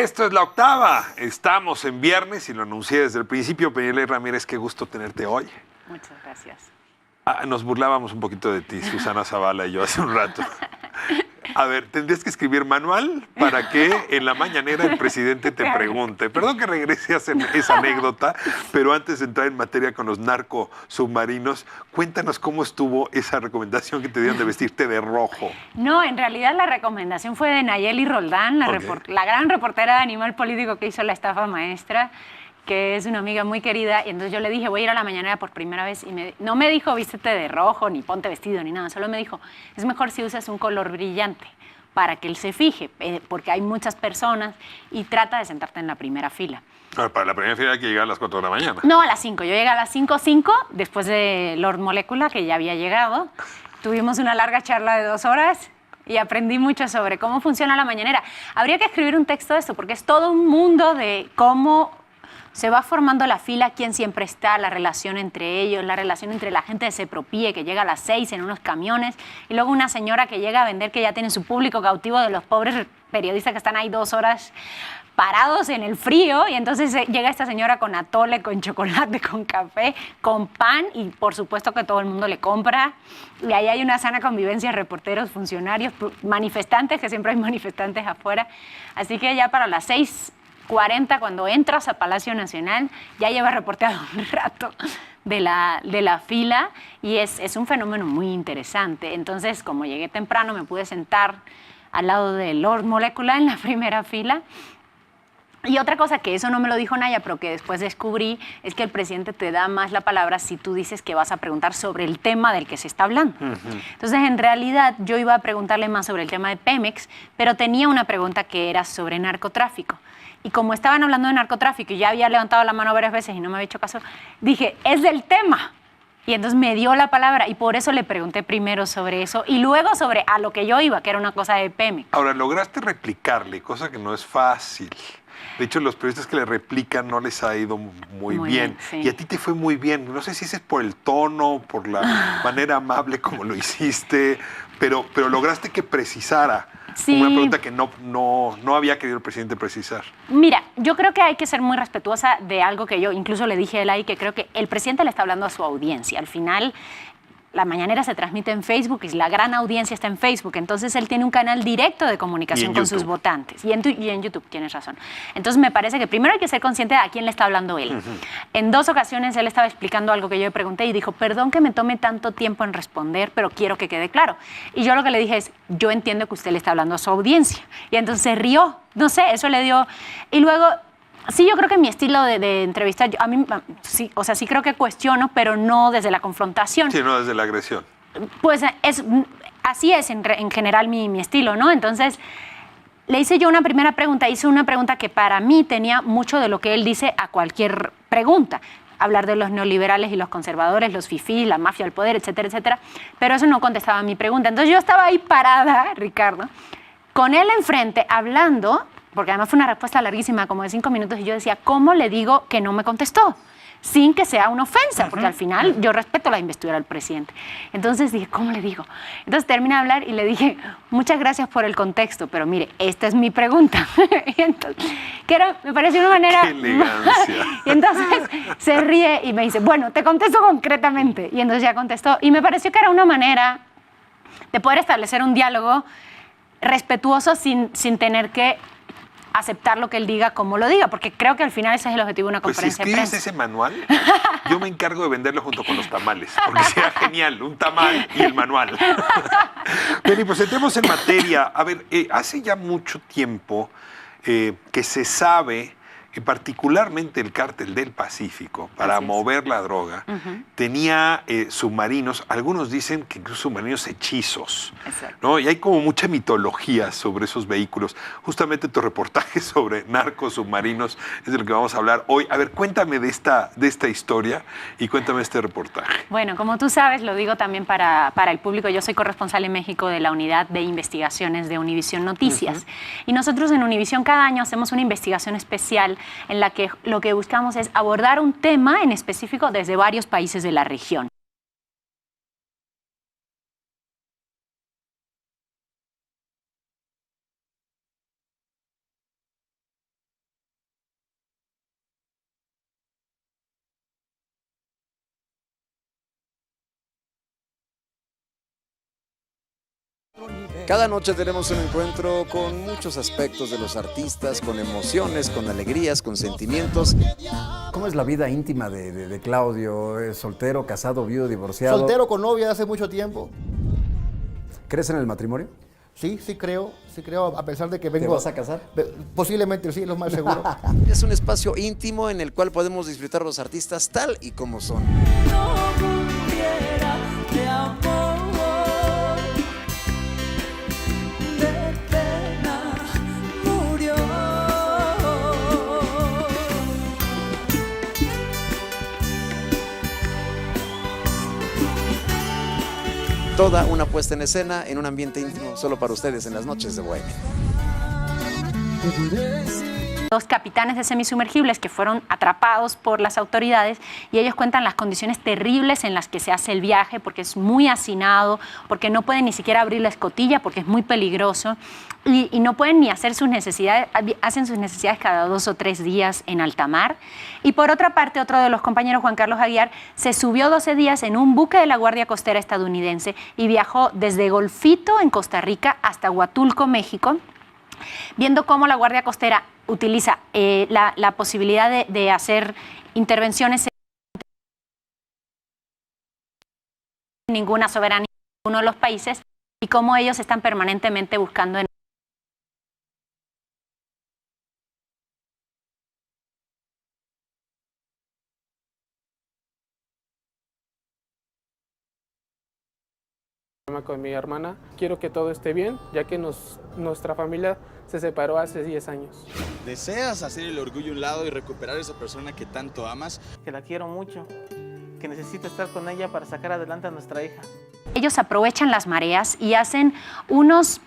Esto es La Octava. Estamos en viernes y lo anuncié desde el principio. Peñaley Ramírez, qué gusto tenerte hoy. Muchas gracias. Nos burlábamos un poquito de ti, Susana Zavala y yo hace un rato. A ver, tendrías que escribir manual para que en la mañanera el presidente te pregunte. Perdón que regrese a hacer esa anécdota, pero antes de entrar en materia con los narcosubmarinos, cuéntanos cómo estuvo esa recomendación que te dieron de vestirte de rojo. No, en realidad la recomendación fue de Nayeli Roldán, la gran reportera de Animal Político que hizo La Estafa Maestra, que es una amiga muy querida, y entonces yo le dije, voy a ir a la mañanera por primera vez, y no me dijo vístete de rojo, ni ponte vestido, ni nada, solo me dijo, es mejor si usas un color brillante, para que él se fije, porque hay muchas personas, y trata de sentarte en la primera fila. Para la primera fila hay que llegar a las 4 de la mañana. No, a las 5, yo llegué a las 5:05, después de Lord Molecula, que ya había llegado, tuvimos una larga charla de 2 horas, y aprendí mucho sobre cómo funciona la mañanera. Habría que escribir un texto de esto, porque es todo un mundo de cómo se va formando la fila, quién siempre está, la relación entre ellos, la relación entre la gente de Sepropie, que llega a las 6 en unos camiones, y luego una señora que llega a vender, que ya tiene su público cautivo de los pobres periodistas que están ahí 2 horas parados en el frío, y entonces llega esta señora con atole, con chocolate, con café, con pan, y por supuesto que todo el mundo le compra, y ahí hay una sana convivencia, reporteros, funcionarios, manifestantes, que siempre hay manifestantes afuera, así que ya para las 6:40, cuando entras a Palacio Nacional, ya lleva reporteado un rato de la fila, y es un fenómeno muy interesante. Entonces, como llegué temprano, me pude sentar al lado de Lord Molecula en la primera fila. Y otra cosa que eso no me lo dijo Naya, pero que después descubrí, es que el presidente te da más la palabra si tú dices que vas a preguntar sobre el tema del que se está hablando. Entonces, en realidad, yo iba a preguntarle más sobre el tema de Pemex, pero tenía una pregunta que era sobre narcotráfico. Y como estaban hablando de narcotráfico y ya había levantado la mano varias veces y no me había hecho caso, dije, es del tema. Y entonces me dio la palabra, y por eso le pregunté primero sobre eso y luego sobre a lo que yo iba, que era una cosa de Pemex. Ahora, lograste replicarle, cosa que no es fácil. De hecho, los periodistas que le replican no les ha ido muy bien. Sí. Y a ti te fue muy bien. No sé si ese es por el tono, por la manera amable como lo hiciste, pero lograste que precisara. Sí. Una pregunta que no había querido el presidente precisar. Mira, yo creo que hay que ser muy respetuosa de algo que yo incluso le dije a él ahí, que creo que el presidente le está hablando a su audiencia. Al final, la mañanera se transmite en Facebook y la gran audiencia está en Facebook. Entonces, él tiene un canal directo de comunicación con sus votantes. Y en YouTube, tienes razón. Entonces, me parece que primero hay que ser consciente de a quién le está hablando él. En 2 ocasiones, él estaba explicando algo que yo le pregunté y dijo, perdón que me tome tanto tiempo en responder, pero quiero que quede claro. Y yo lo que le dije es, yo entiendo que usted le está hablando a su audiencia. Y entonces se rió. No sé, eso le dio. Y luego, sí, yo creo que mi estilo de entrevistar, a mí, sí, o sea, sí creo que cuestiono, pero no desde la confrontación. Sí, no desde la agresión. Pues así es en general mi estilo, ¿no? Entonces, le hice yo una primera pregunta, hice una pregunta que para mí tenía mucho de lo que él dice a cualquier pregunta. Hablar de los neoliberales y los conservadores, los fifís, la mafia del poder, etcétera, etcétera. Pero eso no contestaba a mi pregunta. Entonces, yo estaba ahí parada, Ricardo, con él enfrente, hablando, porque además fue una respuesta larguísima, como de 5 minutos, y yo decía, ¿cómo le digo que no me contestó? Sin que sea una ofensa, porque al final yo respeto la investidura del presidente. Entonces dije, ¿cómo le digo? Entonces terminé de hablar y le dije, muchas gracias por el contexto, pero mire, esta es mi pregunta. Y entonces, me pareció una manera... ¡Qué elegancia! Y entonces se ríe y me dice, bueno, te contesto concretamente. Y entonces ya contestó. Y me pareció que era una manera de poder establecer un diálogo respetuoso sin tener que aceptar lo que él diga como lo diga, porque creo que al final ese es el objetivo de una conferencia de prensa. Pues si escribes ese manual, yo me encargo de venderlo junto con los tamales, porque será genial, un tamal y el manual. Pero pues entremos en materia. A ver, hace ya mucho tiempo que se sabe que particularmente el Cártel del Pacífico, para mover la droga, tenía submarinos, algunos dicen que incluso submarinos hechizos, ¿no? Y hay como mucha mitología sobre esos vehículos. Justamente tu reportaje sobre narcos submarinos es de lo que vamos a hablar hoy. A ver, cuéntame de esta historia y cuéntame este reportaje. Bueno, como tú sabes, lo digo también para el público, yo soy corresponsal en México de la unidad de investigaciones de Univisión Noticias. Y nosotros en Univisión cada año hacemos una investigación especial en la que lo que buscamos es abordar un tema en específico desde varios países de la región. Cada noche tenemos un encuentro con muchos aspectos de los artistas, con emociones, con alegrías, con sentimientos. ¿Cómo es la vida íntima de Claudio? ¿Es soltero, casado, viudo, divorciado? Soltero con novia hace mucho tiempo. ¿Crees en el matrimonio? Sí creo, a pesar de que vengo... ¿Te vas a casar? Posiblemente sí, lo más seguro. Es un espacio íntimo en el cual podemos disfrutar a los artistas tal y como son. No muriera de amor, de pena murió. Toda una puesta en escena en un ambiente íntimo solo para ustedes en las noches de Bohemia. Dos capitanes de semisumergibles que fueron atrapados por las autoridades y ellos cuentan las condiciones terribles en las que se hace el viaje porque es muy hacinado, porque no pueden ni siquiera abrir la escotilla porque es muy peligroso y no pueden ni hacer sus necesidades, hacen sus necesidades cada 2 o 3 días en alta mar. Y por otra parte, otro de los compañeros, Juan Carlos Aguiar, se subió 12 días en un buque de la Guardia Costera estadounidense y viajó desde Golfito en Costa Rica hasta Huatulco, México, viendo cómo la Guardia Costera utiliza la posibilidad de hacer intervenciones sin ninguna soberanía de uno de los países y cómo ellos están permanentemente buscando en con mi hermana. Quiero que todo esté bien, ya que nuestra familia se separó hace 10 años. ¿Deseas hacer el orgullo a un lado y recuperar a esa persona que tanto amas? Que la quiero mucho, que necesito estar con ella para sacar adelante a nuestra hija. Ellos aprovechan las mareas y hacen unos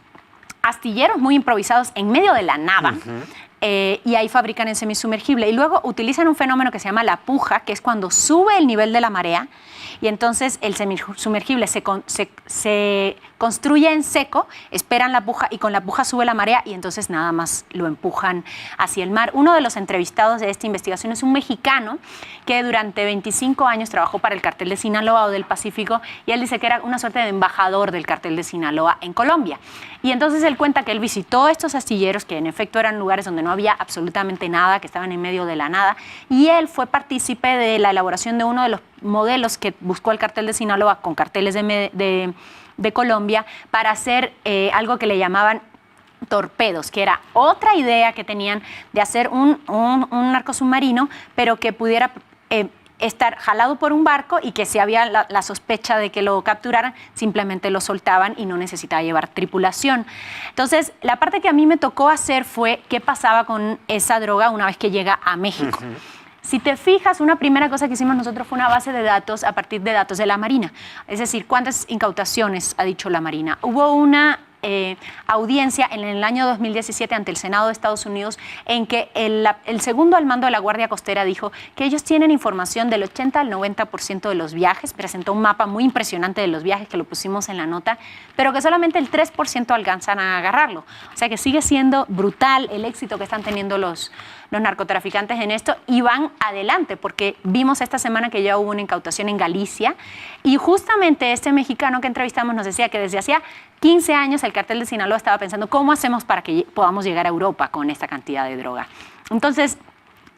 astilleros muy improvisados en medio de la nada. Y ahí fabrican el semisumergible. Y luego utilizan un fenómeno que se llama la puja, que es cuando sube el nivel de la marea y entonces el semisumergible se construye en seco, esperan la puja y con la puja sube la marea y entonces nada más lo empujan hacia el mar. Uno de los entrevistados de esta investigación es un mexicano que durante 25 años trabajó para el cartel de Sinaloa o del Pacífico y él dice que era una suerte de embajador del cartel de Sinaloa en Colombia. Y entonces él cuenta que él visitó estos astilleros que en efecto eran lugares donde no había absolutamente nada, que estaban en medio de la nada, y él fue partícipe de la elaboración de uno de los modelos que buscó el cartel de Sinaloa con carteles de Colombia para hacer algo que le llamaban torpedos, que era otra idea que tenían de hacer un narco submarino, pero que pudiera estar jalado por un barco y que si había la sospecha de que lo capturaran, simplemente lo soltaban y no necesitaba llevar tripulación. Entonces, la parte que a mí me tocó hacer fue qué pasaba con esa droga una vez que llega a México. Si te fijas, una primera cosa que hicimos nosotros fue una base de datos a partir de datos de la Marina. Es decir, ¿cuántas incautaciones ha dicho la Marina? Hubo una audiencia en el año 2017 ante el Senado de Estados Unidos en que el segundo al mando de la Guardia Costera dijo que ellos tienen información del 80 al 90% de los viajes, presentó un mapa muy impresionante de los viajes que lo pusimos en la nota, pero que solamente el 3% alcanzan a agarrarlo. O sea que sigue siendo brutal el éxito que están teniendo los narcotraficantes en esto y van adelante porque vimos esta semana que ya hubo una incautación en Galicia y justamente este mexicano que entrevistamos nos decía que desde hacía 15 años el cartel de Sinaloa estaba pensando cómo hacemos para que podamos llegar a Europa con esta cantidad de droga. Entonces,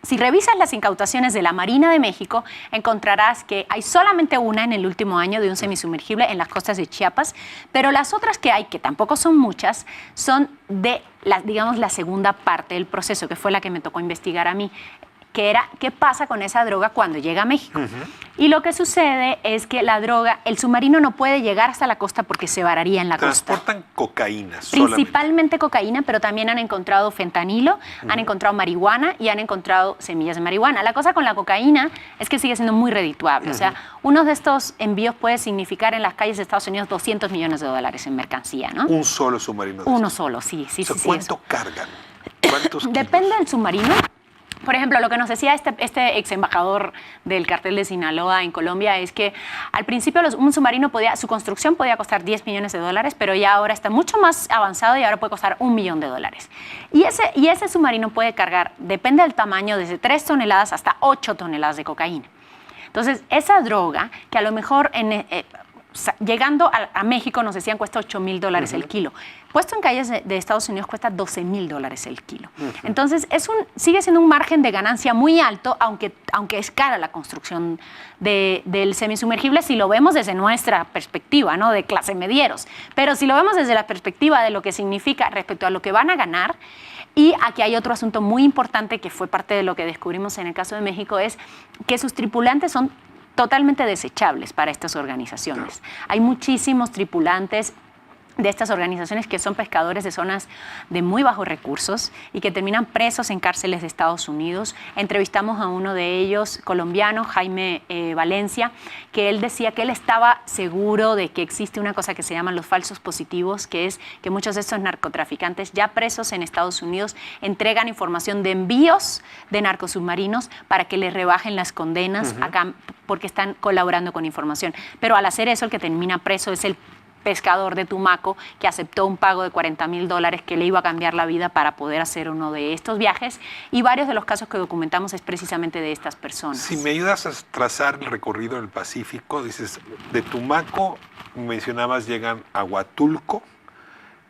si revisas las incautaciones de la Marina de México, encontrarás que hay solamente una en el último año de un semisumergible en las costas de Chiapas, pero las otras que hay, que tampoco son muchas, son de, digamos, la segunda parte del proceso, que fue la que me tocó investigar a mí, que era qué pasa con esa droga cuando llega a México. Y lo que sucede es que la droga, el submarino no puede llegar hasta la costa porque se vararía en la costa. Transportan cocaína Principalmente cocaína, pero también han encontrado fentanilo, han encontrado marihuana y han encontrado semillas de marihuana. La cosa con la cocaína es que sigue siendo muy redituable. O sea, uno de estos envíos puede significar en las calles de Estados Unidos $200 millones en mercancía, ¿no? Un solo submarino. Uno solo, sí. ¿Cuánto cargan? ¿Cuántos Depende del submarino. Por ejemplo, lo que nos decía este ex embajador del cartel de Sinaloa en Colombia es que al principio un submarino su construcción podía costar $10 millones, pero ya ahora está mucho más avanzado y ahora puede costar $1 millón. Y ese submarino puede cargar, depende del tamaño, desde 3 toneladas hasta 8 toneladas de cocaína. Entonces, esa droga, que a lo mejor llegando a México nos decían cuesta $8,000 el kilo. Puesto en calles de Estados Unidos cuesta $12,000 el kilo. Entonces sigue siendo un margen de ganancia muy alto, aunque es cara la construcción del semisumergible si lo vemos desde nuestra perspectiva, ¿no? De clase medieros. Pero si lo vemos desde la perspectiva de lo que significa respecto a lo que van a ganar. Y aquí hay otro asunto muy importante que fue parte de lo que descubrimos en el caso de México, es que sus tripulantes son totalmente desechables para estas organizaciones. Hay muchísimos tripulantes de estas organizaciones que son pescadores de zonas de muy bajos recursos y que terminan presos en cárceles de Estados Unidos. Entrevistamos a uno de ellos, colombiano, Jaime Valencia, que él decía que él estaba seguro de que existe una cosa que se llaman los falsos positivos, que es que muchos de estos narcotraficantes ya presos en Estados Unidos entregan información de envíos de narcosubmarinos para que les rebajen las condenas acá porque están colaborando con información. Pero al hacer eso, el que termina preso es el pescador de Tumaco que aceptó un pago de $40,000 que le iba a cambiar la vida para poder hacer uno de estos viajes, y varios de los casos que documentamos es precisamente de estas personas. Si me ayudas a trazar el recorrido del Pacífico, dices, de Tumaco, mencionabas, llegan a Huatulco,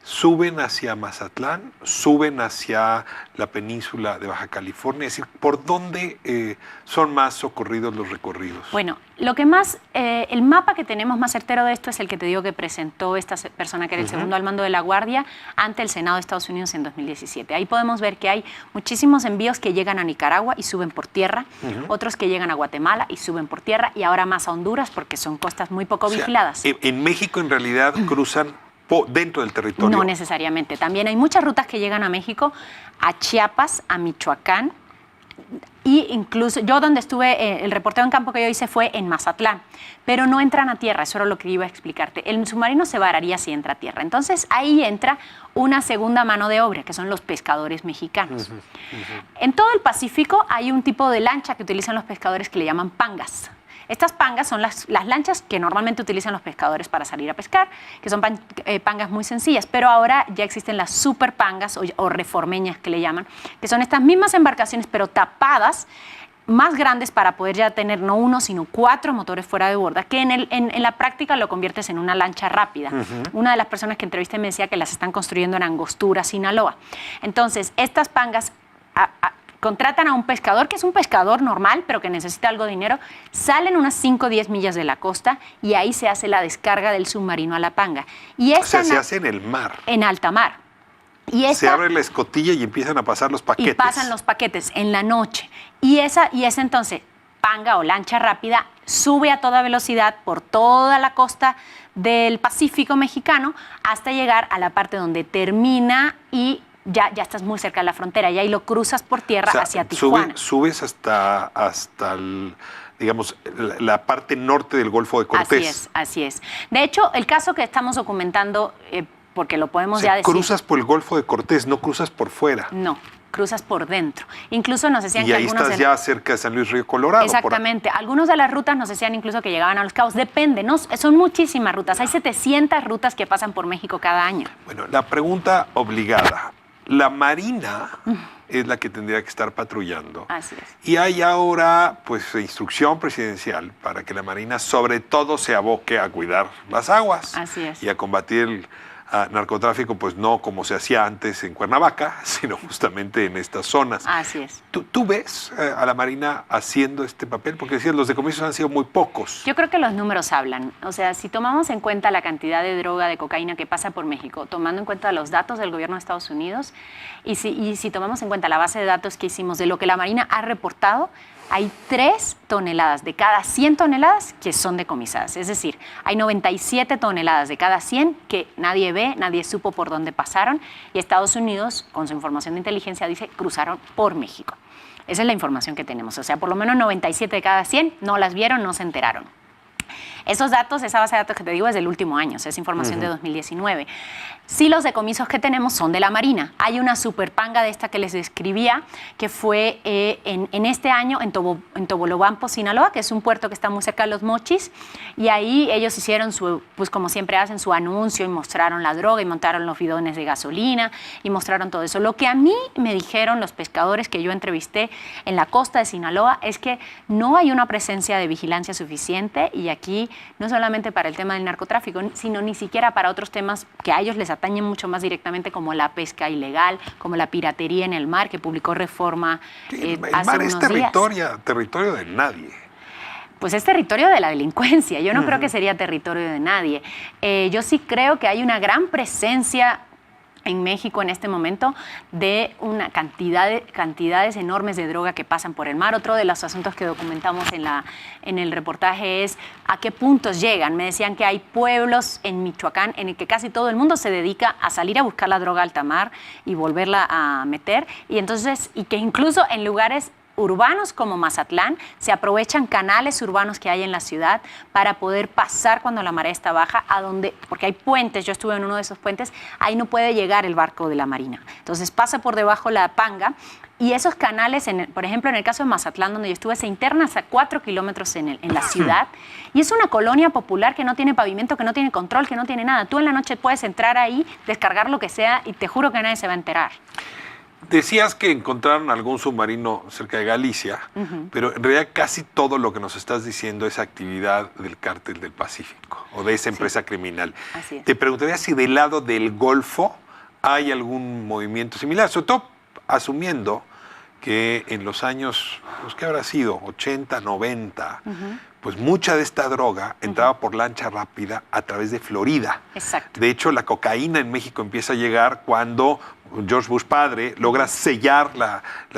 suben hacia Mazatlán, suben hacia la península de Baja California, es decir, ¿por dónde son más socorridos los recorridos? Bueno, lo que más, el mapa que tenemos más certero de esto es el que te digo que presentó esta persona que era el segundo al mando de la Guardia ante el Senado de Estados Unidos en 2017. Ahí podemos ver que hay muchísimos envíos que llegan a Nicaragua y suben por tierra, otros que llegan a Guatemala y suben por tierra, y ahora más a Honduras porque son costas muy poco vigiladas. En México en realidad cruzan dentro del territorio. No necesariamente. También hay muchas rutas que llegan a México, a Chiapas, a Michoacán, y incluso yo donde estuve, el reporteo en campo que yo hice fue en Mazatlán, pero no entran a tierra, eso era lo que iba a explicarte. El submarino se vararía si entra a tierra. Entonces ahí entra una segunda mano de obra, que son los pescadores mexicanos. En todo el Pacífico hay un tipo de lancha que utilizan los pescadores que le llaman pangas. Estas pangas son las lanchas que normalmente utilizan los pescadores para salir a pescar, que son pangas muy sencillas, pero ahora ya existen las super pangas o reformeñas que le llaman, que son estas mismas embarcaciones pero tapadas, más grandes para poder ya tener no uno, sino 4 motores fuera de borda, que en la práctica lo conviertes en una lancha rápida. Una de las personas que entrevisté me decía que las están construyendo en Angostura, Sinaloa. Entonces, estas pangas contratan a un pescador, que es un pescador normal, pero que necesita algo de dinero, salen unas 5 o 10 millas de la costa y ahí se hace la descarga del submarino a la panga. Y o sea, se hace en el mar. En alta mar. Se abre la escotilla y empiezan a pasar los paquetes. Y pasan los paquetes en la noche. Y esa entonces, panga o lancha rápida, sube a toda velocidad por toda la costa del Pacífico mexicano hasta llegar a la parte donde termina y ya estás muy cerca de la frontera, y ahí lo cruzas por tierra hacia Tijuana. Subes hasta digamos, la parte norte del Golfo de Cortés. Así es. De hecho, el caso que estamos documentando, porque lo podemos ya decir. Cruzas por el Golfo de Cortés, no cruzas por fuera. No, cruzas por dentro. Incluso nos decían y que ahí estás ya cerca de San Luis Río Colorado. Exactamente. Algunos de las rutas nos decían incluso que llegaban a Los Cabos. Depende, ¿no? Son muchísimas rutas. Hay 700 rutas que pasan por México cada año. Bueno, la pregunta obligada. La Marina es la que tendría que estar patrullando. Así es. Y hay ahora, pues, instrucción presidencial para que la Marina, sobre todo, se aboque a cuidar las aguas. Así es. Y a combatir el narcotráfico, pues no como se hacía antes en Cuernavaca, sino justamente en estas zonas. Así es. ¿Tú ves a la Marina haciendo este papel? Porque decías, los decomisos han sido muy pocos. Yo creo que los números hablan. O sea, si tomamos en cuenta la cantidad de droga, de cocaína que pasa por México, tomando en cuenta los datos del gobierno de Estados Unidos, y si tomamos en cuenta la base de datos que hicimos de lo que la Marina ha reportado, hay 3 toneladas de cada 100 toneladas que son decomisadas. Es decir, hay 97 toneladas de cada 100 que nadie ve, nadie supo por dónde pasaron, y Estados Unidos, con su información de inteligencia, dice cruzaron por México. Esa es la información que tenemos. O sea, por lo menos 97 de cada 100 no las vieron, no se enteraron. Esos datos, esa base de datos que te digo es del último año, o sea, es información de 2019. Sí, los decomisos que tenemos son de la Marina. Hay una superpanga de esta que les describía, que fue en este año en Tobolobampo, Sinaloa, que es un puerto que está muy cerca de Los Mochis, y ahí ellos hicieron pues como siempre hacen, su anuncio y mostraron la droga y montaron los bidones de gasolina y mostraron todo eso. Lo que a mí me dijeron los pescadores que yo entrevisté en la costa de Sinaloa es que no hay una presencia de vigilancia suficiente, y aquí no solamente para el tema del narcotráfico, sino ni siquiera para otros temas que a ellos les atañen mucho más directamente, como la pesca ilegal, como la piratería en el mar, que publicó Reforma El hace mar es unos días. territorio de nadie. Pues es territorio de la delincuencia. Yo no creo que sería territorio de nadie. Yo sí creo que hay una gran presencia en México en este momento de una cantidades enormes de droga que pasan por el mar. Otro de los asuntos que documentamos en el reportaje es a qué puntos llegan. Me decían que hay pueblos en Michoacán en el que casi todo el mundo se dedica a salir a buscar la droga a alta mar y volverla a meter, y que incluso en lugares urbanos como Mazatlán se aprovechan canales urbanos que hay en la ciudad para poder pasar cuando la marea está baja, porque hay puentes. Yo estuve en uno de esos puentes, ahí no puede llegar el barco de la Marina, entonces pasa por debajo la panga, y esos canales, por ejemplo en el caso de Mazatlán donde yo estuve, se internan hasta 4 kilómetros en la ciudad, y es una colonia popular que no tiene pavimento, que no tiene control, que no tiene nada. Tú en la noche puedes entrar ahí, descargar lo que sea, y te juro que nadie se va a enterar. Decías que encontraron algún submarino cerca de Galicia, pero en realidad casi todo lo que nos estás diciendo es actividad del Cártel del Pacífico o de esa empresa criminal. Así es. Te preguntaría si del lado del Golfo hay algún movimiento similar, sobre todo asumiendo que en los años, pues, ¿qué habrá sido? 80, 90, pues mucha de esta droga entraba por lancha rápida a través de Florida. Exacto. De hecho, la cocaína en México empieza a llegar cuando George Bush padre logra sellar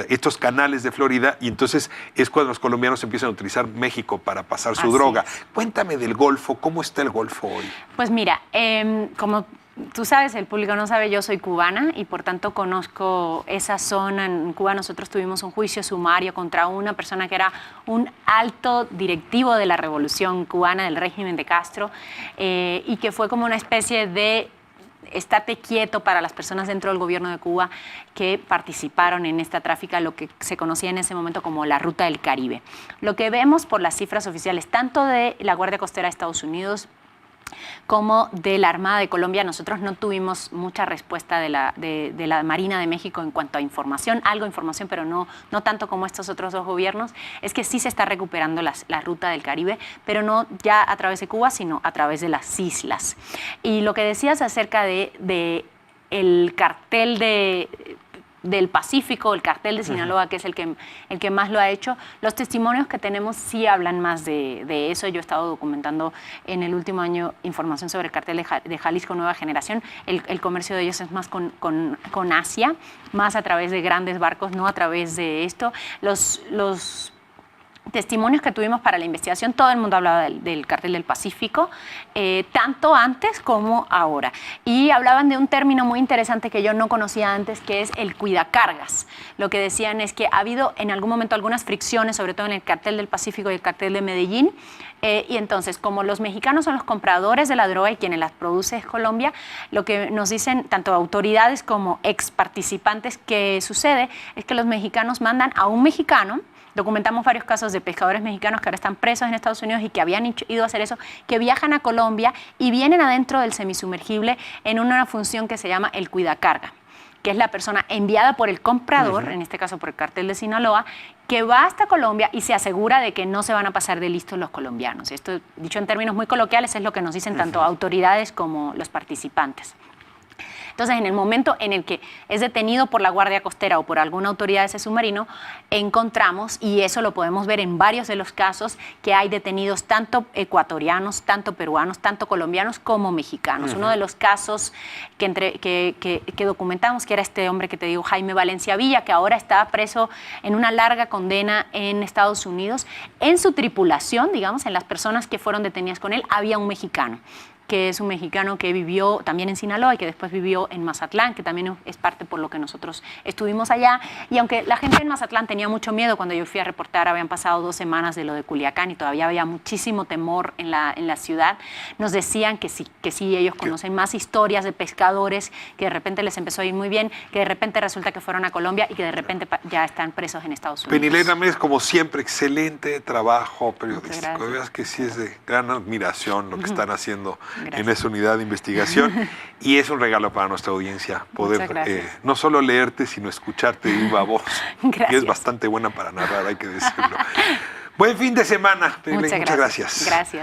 estos canales de Florida, y entonces es cuando los colombianos empiezan a utilizar México para pasar su droga. Cuéntame del Golfo, ¿cómo está el Golfo hoy? Pues mira, como tú sabes, el público no sabe, yo soy cubana y por tanto conozco esa zona. En Cuba nosotros tuvimos un juicio sumario contra una persona que era un alto directivo de la revolución cubana, del régimen de Castro, y que fue como una especie de estate quieto para las personas dentro del gobierno de Cuba que participaron en esta tráfica, lo que se conocía en ese momento como la Ruta del Caribe. Lo que vemos por las cifras oficiales, tanto de la Guardia Costera de Estados Unidos como de la Armada de Colombia, nosotros no tuvimos mucha respuesta de la Marina de México en cuanto a información, algo de información, pero no tanto como estos otros dos gobiernos. Es que sí se está recuperando la Ruta del Caribe, pero no ya a través de Cuba, sino a través de las islas. Y lo que decías acerca de el cartel del Pacífico, el cartel de Sinaloa, que es el que más lo ha hecho, los testimonios que tenemos sí hablan más de eso. Yo he estado documentando en el último año información sobre el cartel de Jalisco Nueva Generación. El comercio de ellos es más con Asia, más a través de grandes barcos, no a través de esto. Los testimonios que tuvimos para la investigación, todo el mundo hablaba del cartel del Pacífico, tanto antes como ahora. Y hablaban de un término muy interesante que yo no conocía antes, que es el cuidacargas. Lo que decían es que ha habido en algún momento algunas fricciones, sobre todo en el cartel del Pacífico y el cartel de Medellín, y entonces, como los mexicanos son los compradores de la droga y quienes las produce es Colombia, lo que nos dicen tanto autoridades como ex participantes que sucede es que los mexicanos mandan a un mexicano. Documentamos varios casos de pescadores mexicanos que ahora están presos en Estados Unidos y que habían ido a hacer eso, que viajan a Colombia y vienen adentro del semisumergible en una función que se llama el cuidacarga, que es la persona enviada por el comprador, en este caso por el cartel de Sinaloa, que va hasta Colombia y se asegura de que no se van a pasar de listos los colombianos. Esto, dicho en términos muy coloquiales, es lo que nos dicen tanto autoridades como los participantes. Entonces, en el momento en el que es detenido por la Guardia Costera o por alguna autoridad de ese submarino, encontramos, y eso lo podemos ver en varios de los casos, que hay detenidos tanto ecuatorianos, tanto peruanos, tanto colombianos como mexicanos. Uno de los casos que documentamos, que era este hombre que te digo, Jaime Valencia Villa, que ahora está preso en una larga condena en Estados Unidos. En su tripulación, digamos, en las personas que fueron detenidas con él, había un mexicano, que es un mexicano que vivió también en Sinaloa y que después vivió en Mazatlán, que también es parte por lo que nosotros estuvimos allá. Y aunque la gente en Mazatlán tenía mucho miedo cuando yo fui a reportar, habían pasado 2 semanas de lo de Culiacán y todavía había muchísimo temor en la ciudad, nos decían que sí, ellos conocen más historias de pescadores, que de repente les empezó a ir muy bien, que de repente resulta que fueron a Colombia y que de repente ya están presos en Estados Unidos. Penilei Ramírez, como siempre, excelente trabajo periodístico. Veas que sí es de gran admiración lo que están haciendo. Gracias. En esa unidad de investigación, y es un regalo para nuestra audiencia poder no solo leerte, sino escucharte de viva voz. Y es bastante buena para narrar, hay que decirlo. Buen fin de semana, Penilei. Muchas gracias. Gracias.